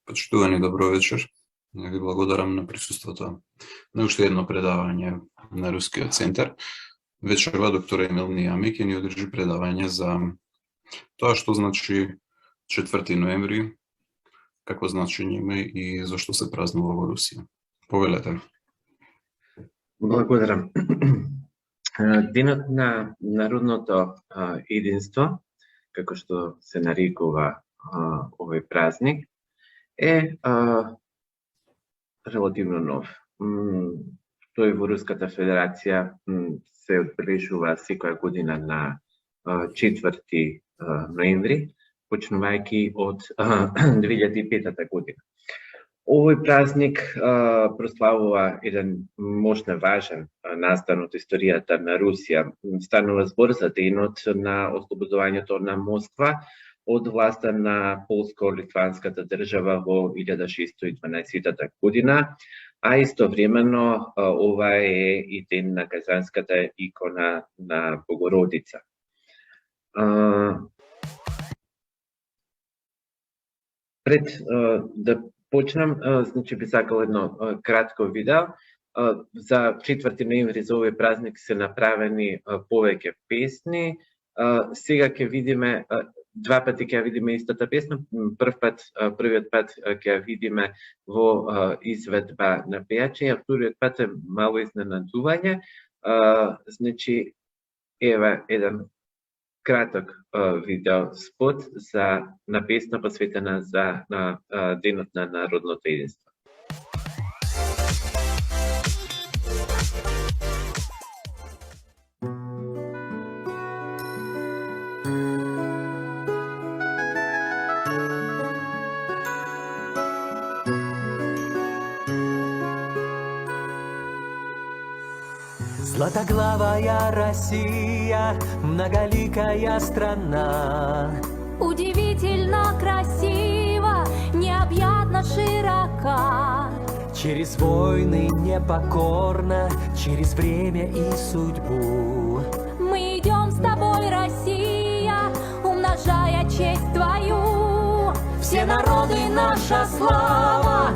Почитувани, добро вечер. Ви благодарам на присуството на уште едно предавање на Рускиот центар. Вечерва доктор Емил Нијами ќе ни одржи предавање за тоа што значи 4 ноември, какво значење има и зашто се празнува во Русија. Повелете. Благодарам. Денот на народното единство, како што се нарекува овој празник, е релативно нов. Тој во Руската Федерација се одбележува секоја година на 4 ноември, почнувајќи од 2005 година. Овој празник прославува еден можна важен настан од историјата на Русија. Станува збор за денот на ослободувањето на Москва од власта на полско-литванската држава во 1612 година, а истовремено ова е и ден на казанската икона на Богородица. Пред да почнам, значи би сакал едно кратко видео. За 4 ноември за овој празник се направени повеќе песни. Сега ќе видиме два пати ќе видиме истата песна. Првиот пат ќе ја видиме во изведба на пејачи, а вториот пат е мало изненадување. Значи, ева еден краток видео спот на песна посветена за денот на народното единство. Златоглавая Россия, многоликая страна. Удивительно красиво, необъятно широка. Через войны непокорно, через время и судьбу. Мы идем с тобой, Россия, умножая честь твою. Все народы наша слава,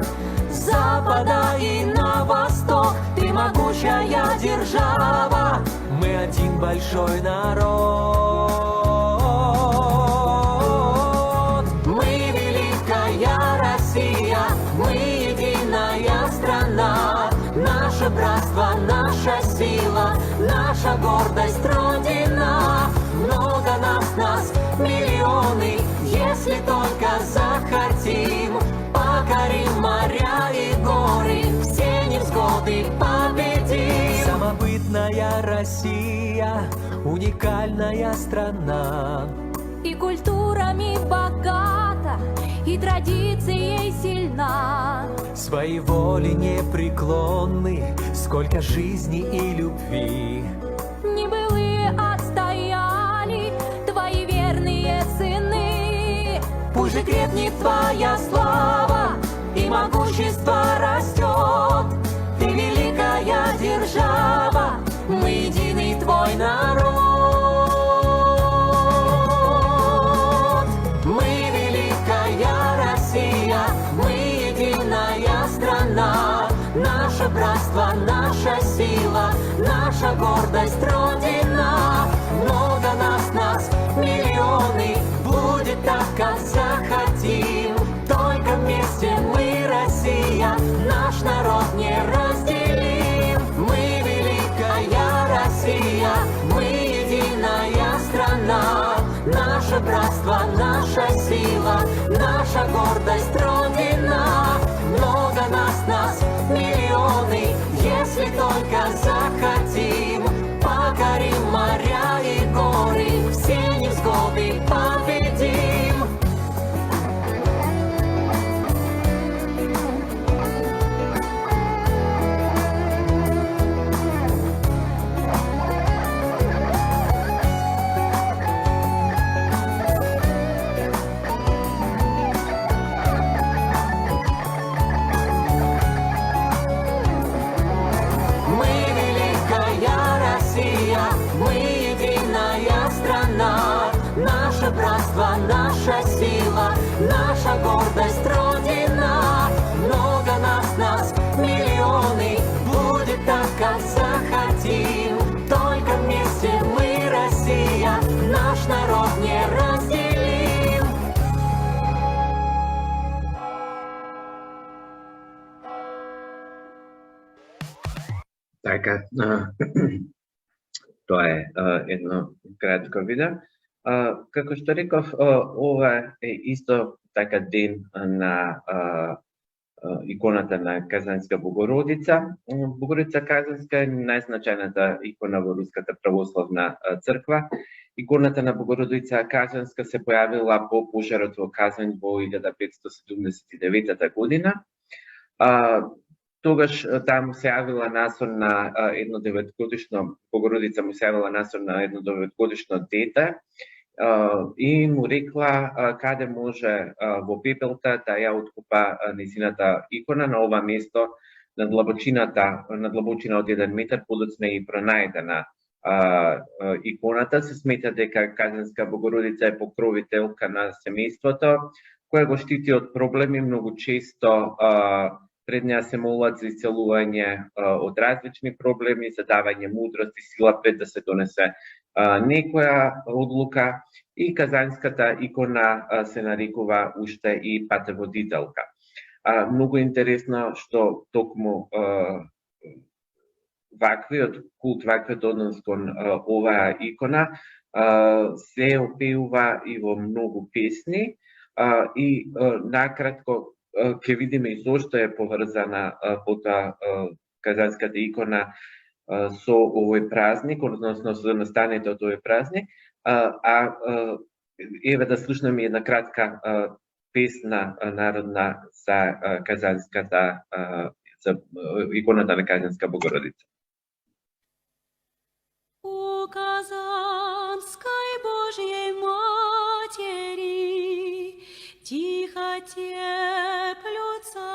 с запада и на восток. Ты могучая держава, мы один большой народ. Мы великая Россия, мы единая страна. Наше братство, наша сила, наша гордость Родина. Много нас, миллионы, если только захотим. Покорим моря и горы, все невзгоды победим. Самобытная Россия, уникальная страна. И культурами богата, и традицией сильна. Своей воли непреклонны, сколько жизни и любви. Небылые отстояли твои верные сыны. Пусть же крепнет твоя слава, и могущество растет. Ты великая держава, мы единый твой народ. Мы великая Россия, мы единая страна. Наше братство, наша сила, наша гордость Родина. Много нас, миллионы, будет так, как захотим. Только вместе мы, Россия, наш народ не разделим. Мы великая Россия, мы единая страна. Наше братство, наша сила, наша гордость Родина. Много нас, миллионы, если только захотим. Покорим моря и горы, все невзгоды победим. Мы Така, тоа е едно кратко видео. Како што реков, ова е исто така ден на иконата на Казанска Богородица. Богородица Казанска е најзначајната икона во Руската православна црква. Иконата на Богородица Казанска се појавила по пожарот во Казан во 1579 година. Тогаш таму се јавила насор на едно 9-годишно, Богородица му се јавила насор на едно 9-годишно дете и му рекла каде може во пепелта да ја откопа нејзината икона на ова место на длабочина од 1 метар, подоцна и пронајдена иконата. Се смета дека Казанска Богородица е покровителка на семејството, која го штити од проблеми. Многу често пред неа се молат за исцелување од различни проблеми, за давање мудрост и сила пред да се донесе некоја одлука, и Казанската икона се нарекува уште и патеводителка. Многу интересно што токму ваквиот култ, ваквиот однос кон оваа икона се опеува и во многу песни, и накратко ќе видиме и зошто е поврзана потоа Казанската икона со овој празник, односно со настането од овој празник. Еве да слушнеме една кратка песна народна за Казанската, за иконата на Казанска Богородица. У Казанской Божьей Матери тихо теплются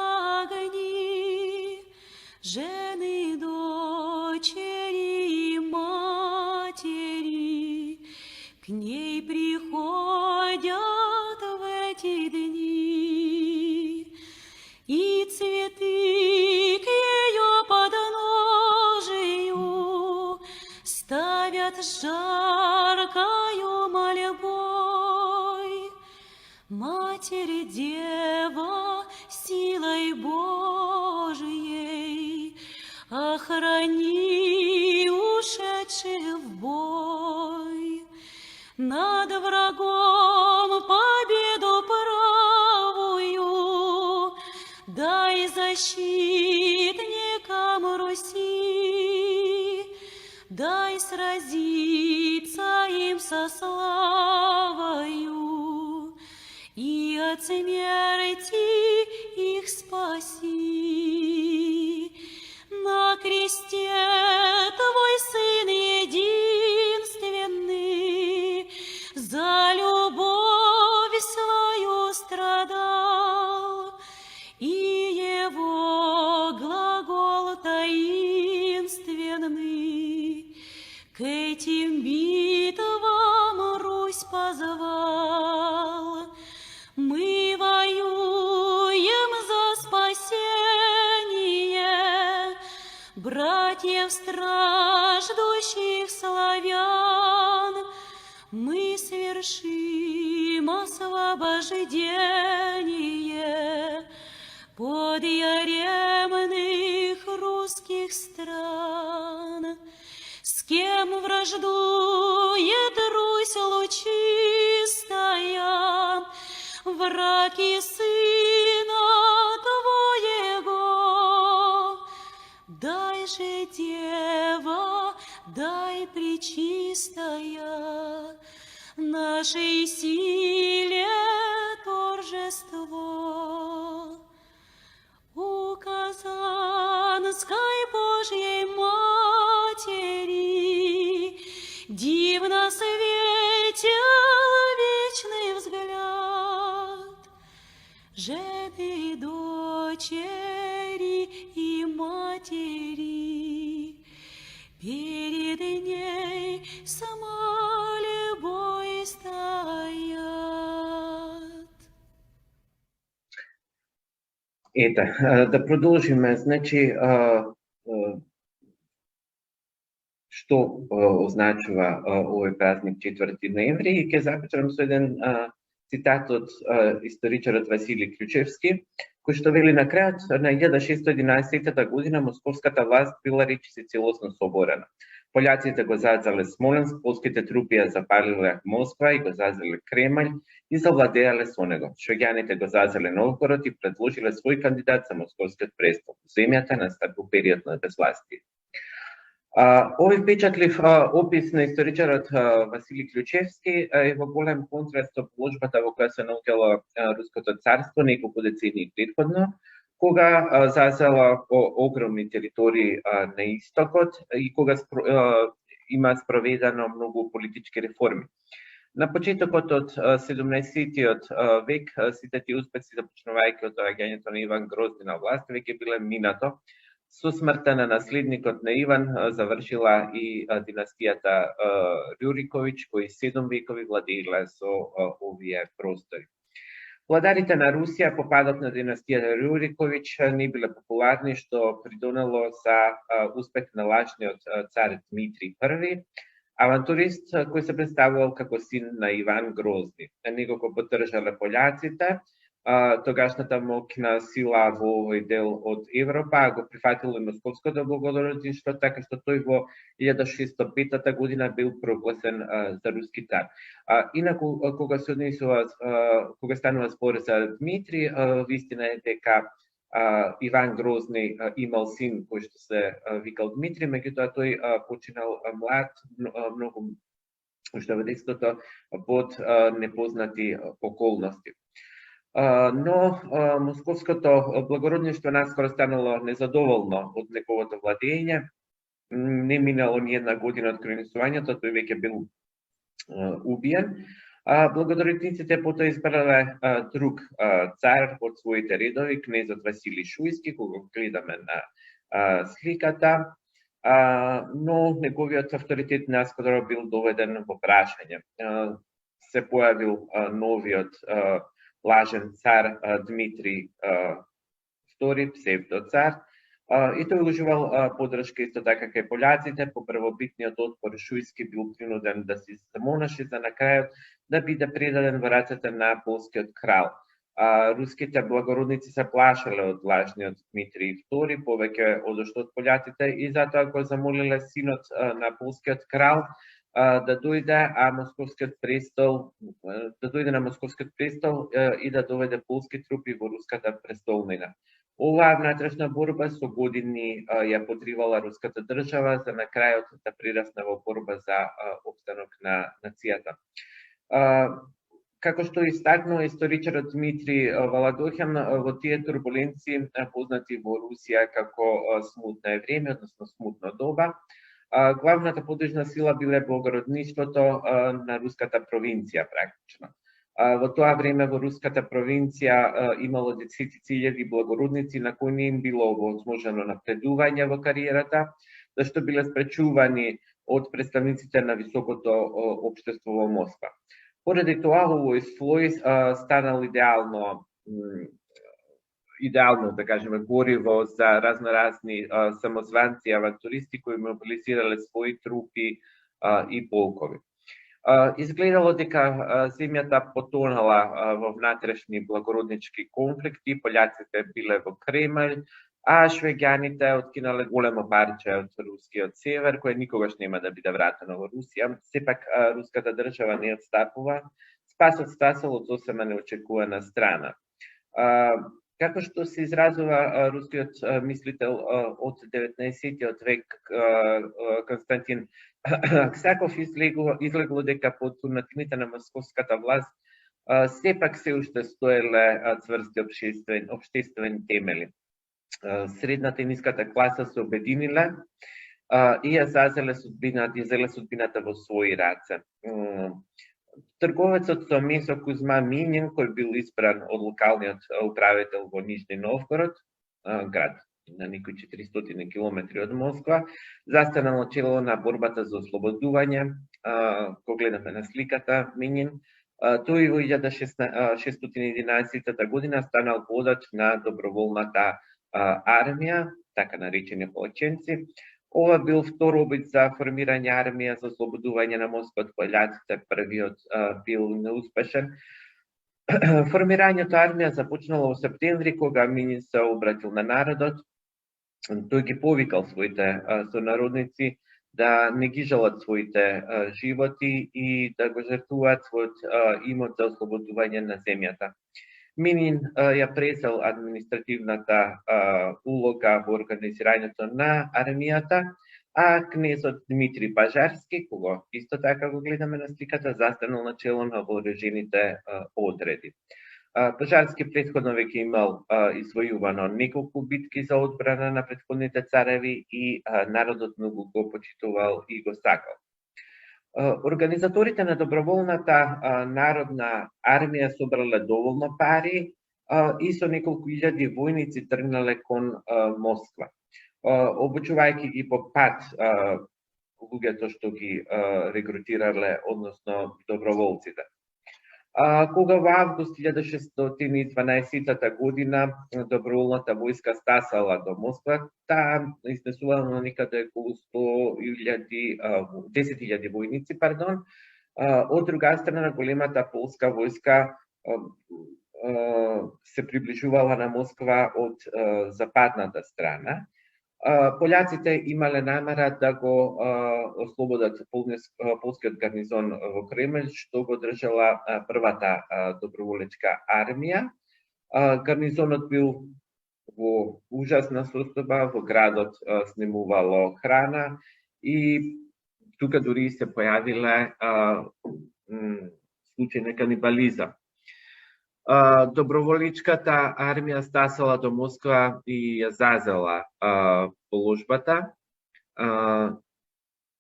огни, жены, дочери и матери к ней приходят в эти дни, и цветы к ее подножию ставят жаркою мольбой. Матерь Дева силой Божией охрани ушедших в бой. Над врагом победу правую дай защитникам Руси, дай сразиться им со славою, и от смерти их спаси. На кресте Твой Сын единственный за любовь свою страдал, и Его глагол таинственный к этим битвам Русь позвал. Мы воюем за спасение братьев страждущих славян. Мы свершим освобождение подъяремных русских стран. С кем враждует Русь лучистая, враг и Сына Твоего? Дай же, Дева, дай пречистая, нашей силе торжество. У Казанской Божьей Матери дивно светил вечный взгляд. Жены, дочери и матери перед ней сама любовь стоят. Ето, да продолжиме, значи, што означува овој празник 4 ноември, и ќе започнем со еден цитат од историчарот Василий Ключевски, кој што вели на крајот на 1611 година московската власт била речиси целосно соборена. Пољаците го зазеле Смоленск, полските трупи ја запалиле Москва и го зазеле Кремљ и завладеале со него. Швеѓаните го зазеле Новгород и предложиле свој кандидат за московскиот престол. Земјата настапил период на безвластие. Овој впечатлив опис на историчарот Василий Ключевски е во голем контраст со положбата во која се наоѓало Руското царство неколку децении претходно, кога зазела огромни територии на истокот и кога има спроведено многу политички реформи. На почетокот од 17-тиот век сите тие успеси, започнувајќи од доаѓањето на Иван Грозни на власт, веќе биле минато. Со смртта на наследникот на Иван завршила и династијата Рюриковиќ, кои 7 векови владееле со овие простори. Владарите на Русија по падот на династијата Рюриковиќ не биле популарни, што придонело за успех на лажниот цар Дмитрий I, авантурист кој се представувал како син на Иван Грозни. Него го поддржале пољаците, тогашната моќна сила во овој дел од Европа го прифатило московското благородничество, така што тој во 1605 година бил прогласен за руски цар. Инаку, кога се однесува, кога станува збор за Дмитрий, вистина е дека Иван Грозни имал син кој што се викал Дмитрий, меѓутоа тој починал млад, многу уште во детството под непознати околности. Но московското благородништво наскоро станало незадоволно од неговото владење. Не минало ни една година од кронисувањето, тој веќе бил убиен. Благородниците потоа избрале друг цар од своите редови, кнезот Василий Шуйски, кога го гледаме на сликата, но неговиот авторитет наскоро бил доведен во прашање. Се појавил новиот лажен цар Дмитрий II, псевдоцар, и тој уживал поддршка исто така кај пољаците. По првобитниот отпор Шуйски бил принуден да се замонаши за на крајот да биде предаден во рацете на полскиот крал. Руските благородници се плашеле од лажниот Дмитрий II повеќе одошто од пољаците и затоа го замолиле синот на полскиот крал да дојде на московскиот престол и да доведе полски трупи во руската престолнина. Оваа внатрешна борба со години ја подривала руската држава за на крајот да прерасне во борба за опстанок на нацијата. Како што истакнува историчарот Дмитрий Валадохин, во тие турбуленции познати во Русија како смутно време, односно смутно доба, главната подвижна сила биле благородништвото на руската провинција практично. Во тоа време во руската провинција имало десетици илјади благородници на кои не им било возможно напредување во кариерата, зашто биле спречувани од представниците на високото општество во Москва. Поради тоа овој слој станал идеално, да кажеме, гориво за разноразни самозванци и авантуристи кои мобилизирале своји трупи и полкови. Изгледало дека земјата потонала во внатрешни благороднички конфликти, пољаците биле во Кремљ, а швеѓаните откинале големо парче од рускиот север, кое никогаш нема да биде вратено во Русија. Сепак руската држава не отстапува. Спасот стасал од сосема неочекувана страна. Како што се изразува рускиот мислител од 19-тиот век Константин Аксаков, излегло дека под турнатините на московската власт сепак се уште стоеле цврсти општествени темели. Средната и ниската класа се обединиле и ја зазеле судбината во своји раце. Трговецот со месо Кузма Минин, кој бил избран од локалниот управител во Нижни Новгород, град на некои 400 километри од Москва, застанал на чело на борбата за ослободување. Го гледаме на сликата Минин. Тој во 1611 година станал водач на доброволната армија, така наречени ополченци. Ова бил втор обид за формирање армија за ослободување на Москва од пољаците. Првиот бил неуспешен. Формирањето армија започнало во септември, кога Минин се обратил на народот. Тој ги повикал своите сонародници да не ги жалат своите животи и да го жртвуваат својот имот за ослободување на земјата. Минин ја презел административната улога во организирањето на армијата, а кнезот Дмитрий Пажарски, кого исто така го гледаме на сликата, застанал начело на вооружените одреди. Пажарски претходно веќе имал извојувано неколку битки за одбрана на претходните цареви и народот многу го почитувал и го сакал. Организаторите на доброволната народна армија собрале доволно пари и со неколку илјади војници тргнале кон Москва, обучувајќи ги по пат луѓето што ги регрутирале, односно доброволците. Кога во август 1612 година доброволната војска стасала до Москва, таа изнесувала на некаде околу 10.000 војници, од друга страна големата полска војска се приближувала на Москва од западната страна. Пољаците имале намера да го ослободат полскиот гарнизон во Кремљ, што го држала првата доброволечка армија. Гарнизонот бил во ужасна состојба, во градот снемувало храна и тука дури се појавиле случаи на канибализам. Доброволичката армија стасала до Москва и ја зазела положбата.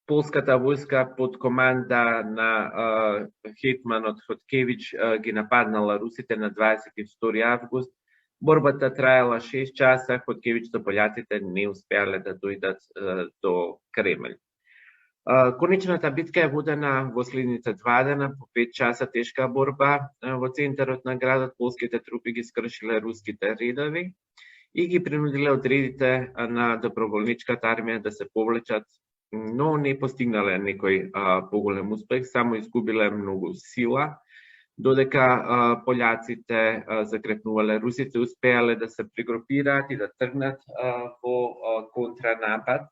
Полската војска под команда на хетманот Хоткевич ги нападнала русите на 22 август. Борбата траела 6 часа, Хоткевич со пољаците не успеале да дојдат до Кремљ. Конечната битка е водена во следните 2 дена, по 5 часа тешка борба. Во центарот на градот полските трупи ги скршиле руските редови и ги принудиле одредите на доброволничката армија да се повлечат, но не постигнале некој поголем успех, само изгубиле многу сила, додека пољаците закрепнувале. Русите успеале да се прегрупираат и да тргнат во контранапад.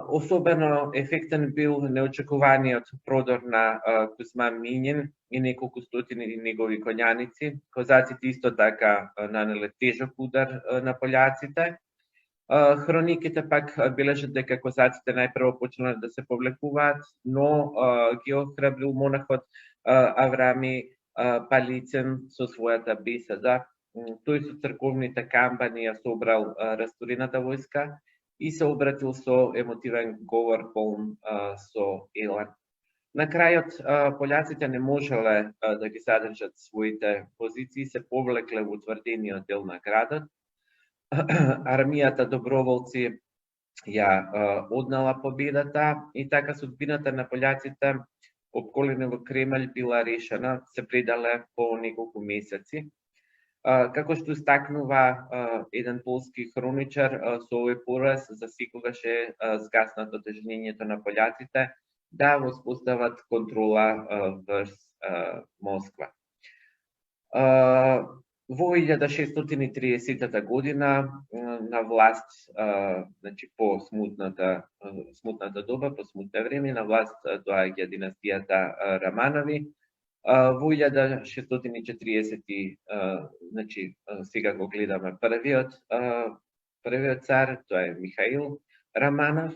Особено ефектен бил неочекуваниот продор на Кузма Минин и неколку стотини негови коњаници. Козаците исто така нанеле тежок удар на пољаците. Хрониките пак бележат дека козаците најпрво почнале да се повлекуваат, но ги охрабрил монахот Аврами Палицин со својата беседа. Тој со црковните камбани ја собрал растурената војска и се обратил со емотивен говор полн со елан. На крајот, пољаците не можеле да ги задржат своите позиции, се повлекле во утврдениот дел на градот. Армијата доброволци ја однала победата и така судбината на пољаците опколени во Кремљ била решена, се предале по неколку месеци. Како што истакнува еден полски хроничар, со овој пораз засекогаш е згаснато тежнењето на пољаците да воспостават контрола врз Москва. Во 1630 година на власт, значи по смутната доба, по смутно време, на власт доаѓа династијата Романови. Во 1640, значи сега го гледаме првиот цар, тоа е Михаил Романов.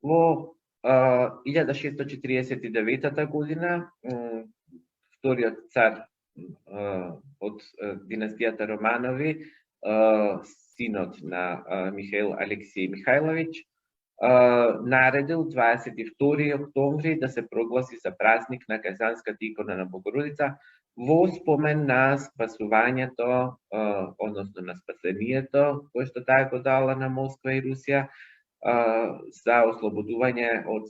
Во 1649 година вториот цар од династијата Романови, синот на Михаил Алексеј Михајловиќ, наредил 22 октомври да се прогласи за празник на Казанската икона на Богородица во спомен на спасувањето, односно на спасението, кое што таа го дала на Москва и Русија за ослободување од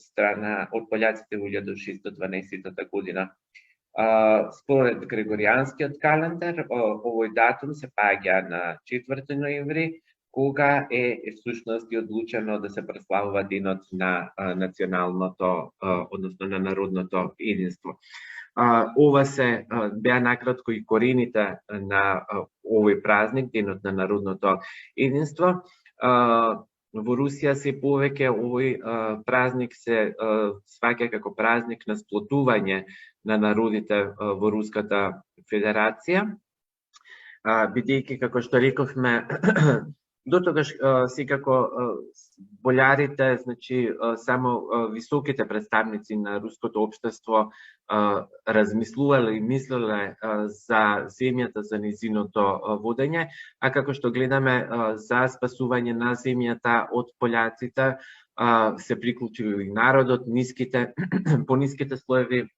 пољаците во 1612 година. Според Григоријанскиот календар, овој датум се паѓа на 4 ноември, кога е всушност и одлучено да се прославува денот на националното, односно на народното единство. Ова се беа накратко и корените на овој празник, денот на народното единство. Во Русија се повеќе овој празник се сваќа како празник на сплотување на народите во Руската Федерација, бидејќи, како што рековме, дотогаш секако болярите, значи само високите представници на руското општество размислувале и мислеле за земјата, за низиното водење, а како што гледаме за спасување на земјата од поляците се приклучил и народот, пониските слоеви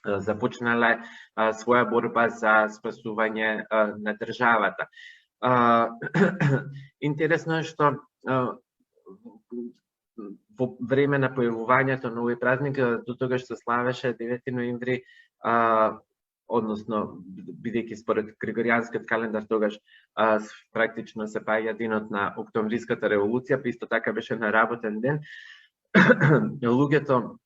започнале своја борба за спасување на државата. Интересно е што во време на појавувањето на овој празник, до тогаш се славеше 9 ноември, односно, бидејќи според Григоријанскиот календар тогаш практично се паѓа денот на Октомвриската револуција, па исто така беше на работен ден. Луѓето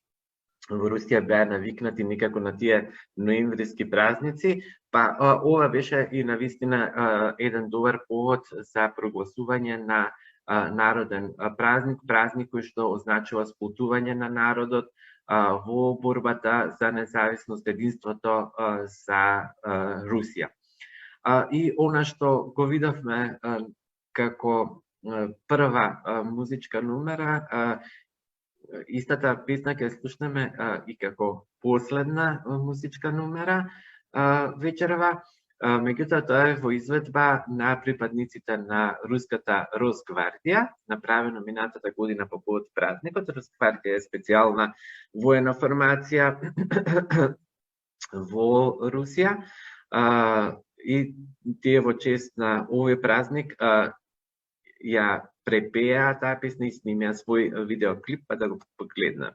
во Русија беа навикнати некако на тие ноемвриски празници, па ова беше и навистина еден добар повод за прогласување на народен празник, празник кој што означува сплотување на народот во борбата за независност, единството за Русија. И она што го видовме како прва музичка номера, истата песна ќе слушнеме и како последна музичка номера вечерва. Меѓутоа, тоа е во изведба на припадниците на руската Росгвардија, направено минатата година по повод празникот. Росгвардија е специјална воена формација во Русија и тие во чест на овој празник ја препеа таа песна и снимеа свој видеоклип, па да го погледнем.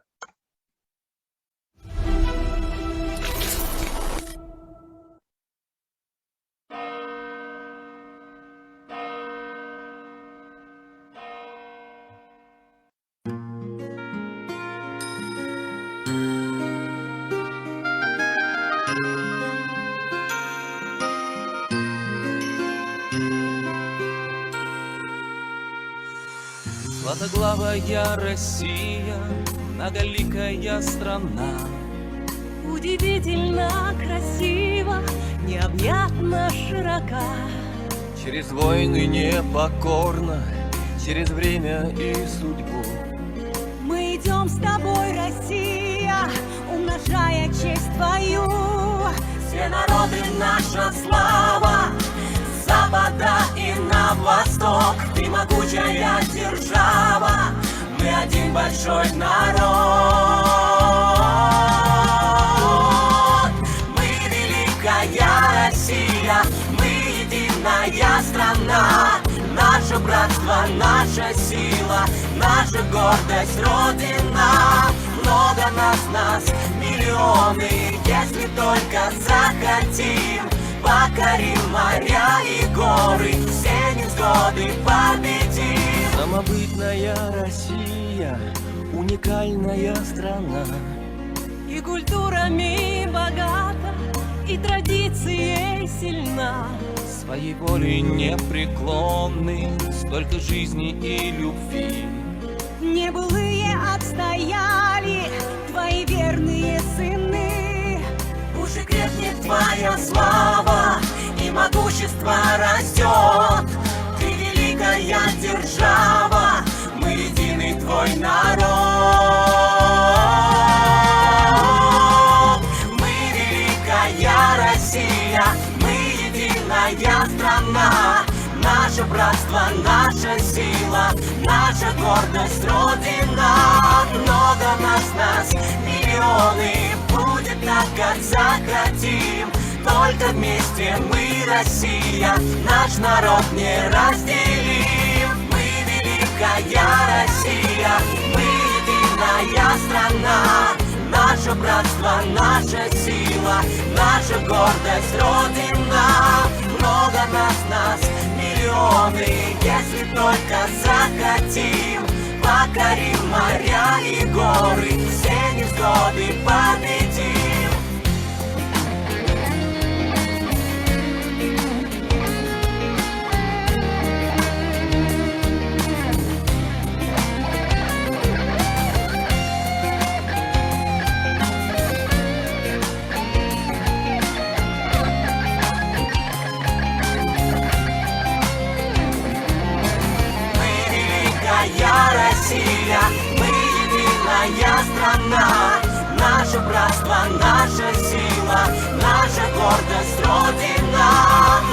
Златоглавая Россия, многоликая страна, удивительно красиво, необъятно широка. Через войны непокорно, через время и судьбу. Мы идем с тобой, Россия, умножая честь твою. Все народы наша слава, с запада и на восток. Ты могучая держава, мы один большой народ. Мы великая Россия, мы единая страна. Наше братство, наша сила, наша гордость, Родина. Много нас, миллионы, если только захотим. Покорим моря и горы, все невзгоды победим. Самобытная Россия, уникальная страна. И культурами богата, и традицией сильна. Своей волей непреклонны, столько жизни и любви. Небылые отстояли твои верные сыны. Уже крепнет твоя слава, и могущество растет. Ты великая держава, мы единый твой народ. Мы великая Россия, мы единая страна. Наше братство, наша сила, наша гордость, Родина. Много нас, миллионы, будет так, как захотим. Только вместе мы, Россия, наш народ не разделим. Мы великая Россия, мы единая страна. Наше братство, наша сила, наша гордость, Родина. Много нас, миллионы. миллионы, если только захотим. Покорим моря и горы, все невзгоды победим. Россия, мы единая страна, наше братство, наша сила, наша гордость, Родина.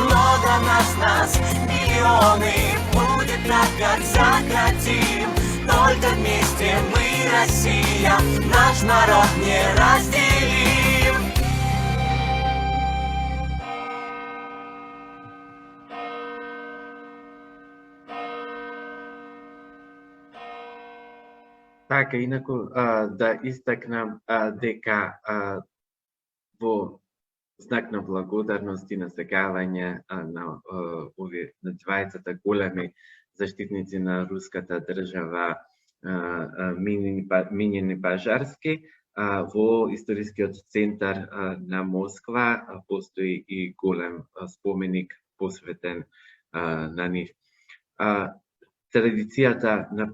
Много нас миллионы, будет так, как захотим. Только вместе мы, Россия, наш народ не разделим. Така, инаку да истакнам дека во знак на благодарност и на сегавање на двајцата големи заштитници на руската држава, Минин и Пажарски, во историскиот центар на Москва постои и голем споменик посветен на нив. Традицијата на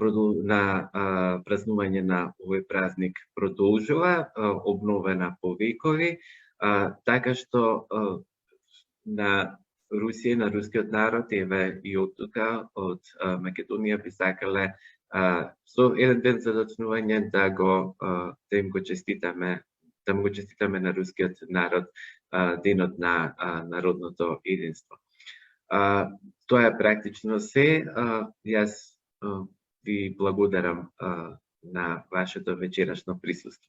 празнување на овој празник продолжува, обновена по векови, така што на Русија, на рускиот народ, еве и од тука, од Македонија би сакале со еден ден за доцнување да им го честитаме, на рускиот народ денот на народното единство. Тоа е практично се. Јас ви благодарам на вашето вечерашно присуство.